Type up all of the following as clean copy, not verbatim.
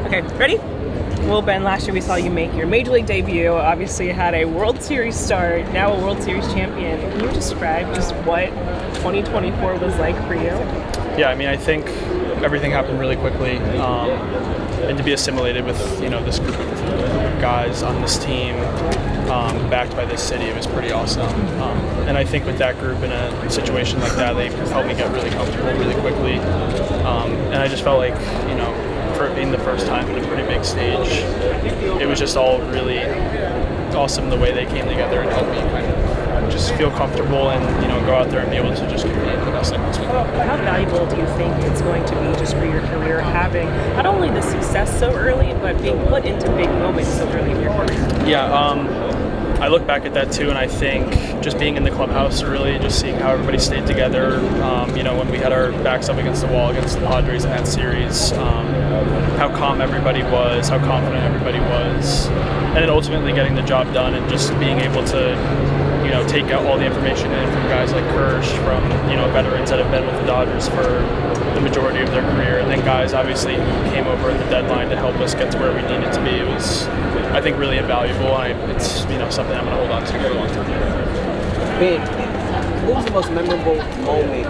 Okay, ready? Well, Ben, last year we saw you make your Major League debut. Obviously, you had a World Series start, now a World Series champion. Can you describe just what 2024 was like for you? Yeah, I mean, I think everything happened really quickly, and to be assimilated with this group of guys on this team, backed by this city, it was pretty awesome. And I think with that group in a situation like that, they helped me get really comfortable really quickly. And I just felt like for it being the first time in a pretty big stage, it was just all really awesome the way they came together and helped me kind of just feel comfortable and go out there and be able to just compete the best I possibly can. How valuable do you think it's going to be just for your career having not only the success so early, but being put into big moments so early in your career? Yeah, I look back at that too, and I think just being in the clubhouse, really just seeing how everybody stayed together, when we had our backs up against the wall against the Padres in that series, how calm everybody was, how confident everybody was, and then ultimately getting the job done and just being able to take out all the information in from guys like Kirsch, from veterans that have been with the Dodgers for the majority of their career, and then guys obviously who came over at the deadline to help us get to where we needed to be. It was, I think, really invaluable, and it's something I'm going to hold on to for a long time. Ben, what was the most memorable moment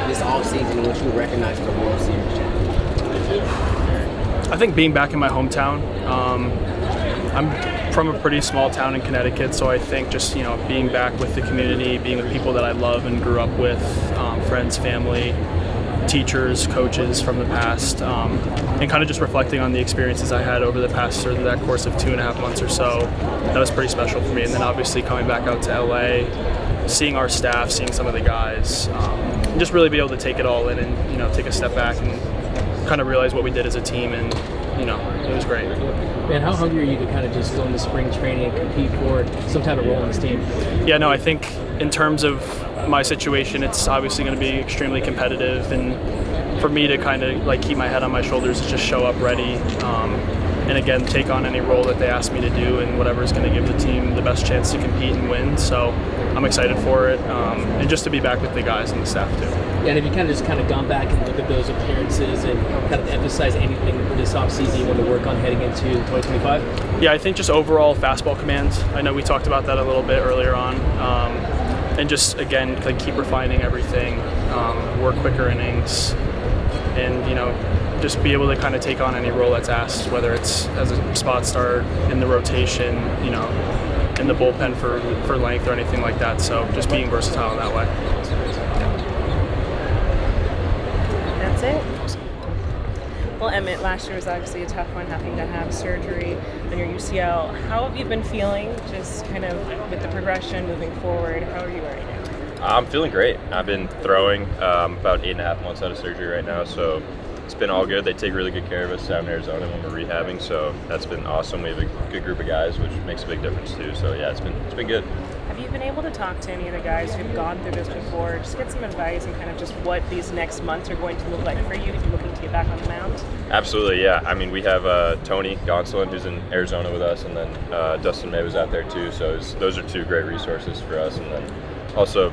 this offseason in which you recognized for the World Series champion? I think being back in my hometown. I'm from a pretty small town in Connecticut, so I think just being back with the community, being with people that I love and grew up with, friends, family, teachers, coaches from the past, and kind of just reflecting on the experiences I had over the past, or that course of 2.5 months or so. That was pretty special for me. And then obviously coming back out to LA, seeing our staff, seeing some of the guys, and just really be able to take it all in and take a step back and kind of realize what we did as a team, and it was great. Man, how hungry are you to kind of just go into spring training and compete for some type of role in this team? Yeah, no, I think in terms of my situation, it's obviously going to be extremely competitive, and for me to kind of keep my head on my shoulders and just show up ready, and again take on any role that they ask me to do, and whatever is going to give the team the best chance to compete and win. So I'm excited for it, and just to be back with the guys and the staff too. Yeah, and have you kind of gone back and looked at those appearances and kind of emphasize anything this offseason you want to work on heading into 2025? Yeah, I think just overall fastball command. I know we talked about that a little bit earlier on. And just, again, keep refining everything, work quicker innings, and, just be able to kind of take on any role that's asked, whether it's as a spot start, in the rotation, in the bullpen for length or anything like that. So just being versatile in that way. That's it. Well, Emmet, last year was obviously a tough one, having to have surgery on your UCL. How have you been feeling, just kind of with the progression moving forward? How are you right now? I'm feeling great. I've been throwing about 8.5 months out of surgery right now, so it's been all good. They take really good care of us down in Arizona when we're rehabbing, so that's been awesome. We have a good group of guys, which makes a big difference too. So yeah, it's been good. Have you been able to talk to any of the guys who've gone through this before, just get some advice and kind of just what these next months are going to look like for you if you're looking to get back on the mound? Absolutely, yeah. I mean, we have Tony Gonsolin, who's in Arizona with us, and then Dustin May was out there too. So those are two great resources for us. And then also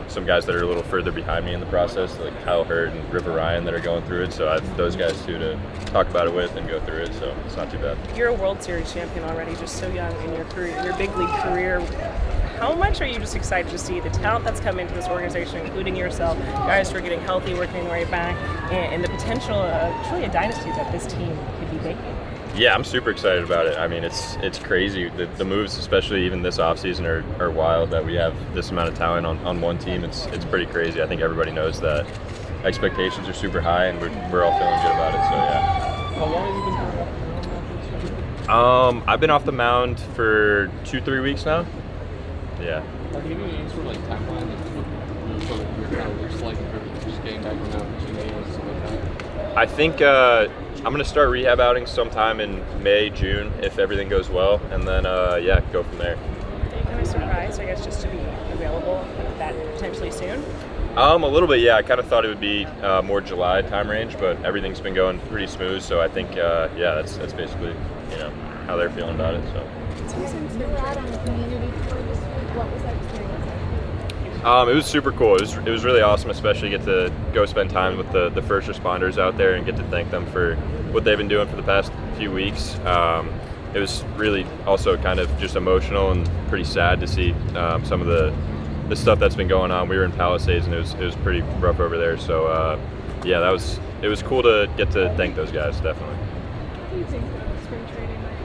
some guys that are a little further behind me in the process, like Kyle Hurd and River Ryan, that are going through it. So I have those guys too to talk about it with and go through it. So it's not too bad. You're a World Series champion already, just so young in your career, your big league career. How much are you just excited to see the talent that's come into this organization, including yourself, guys who are getting healthy, working their way back, and the potential of truly a dynasty that this team could be making? Yeah, I'm super excited about it. I mean, it's crazy. The moves, especially even this offseason, are wild that we have this amount of talent on one team. It's pretty crazy. I think everybody knows that expectations are super high, and we're all feeling good about it. So, yeah. How long have you been off? I've been off the mound for 2-3 weeks now. Yeah. Can you give me any sort of timeline that sort of your kind of looks like in terms of just getting back from out for 2 games and stuff like that? I think I'm going to start rehab outing sometime in May, June, if everything goes well, and then, go from there. Are you kind of surprised, I guess, just to be available that potentially soon? A little bit, yeah. I kind of thought it would be more July time range, but everything's been going pretty smooth, so I think, that's basically, how they're feeling about it, so. Since you were out on the community tour this week, what was that experience It was super cool. It was really awesome, especially get to go spend time with the first responders out there and get to thank them for what they've been doing for the past few weeks. It was really also kind of just emotional and pretty sad to see some of the stuff that's been going on. We were in Palisades and it was pretty rough over there. So yeah, it was cool to get to thank those guys, definitely. What do you think spring training might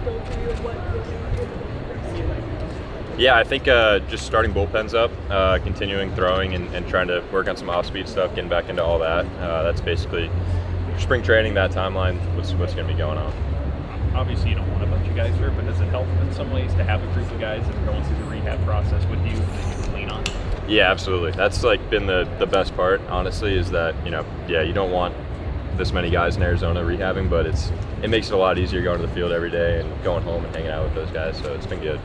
go for you and what you'll do for the rest? Yeah, I think just starting bullpens up, continuing throwing, and trying to work on some off-speed stuff, getting back into all that. That's basically spring training, that timeline, what's going to be going on. Obviously, you don't want a bunch of guys hurt, but does it help in some ways to have a group of guys that are going through the rehab process with you that you can lean on? Yeah, absolutely. That's like been the best part, honestly, is that, you don't want this many guys in Arizona rehabbing, but it makes it a lot easier going to the field every day and going home and hanging out with those guys, so it's been good.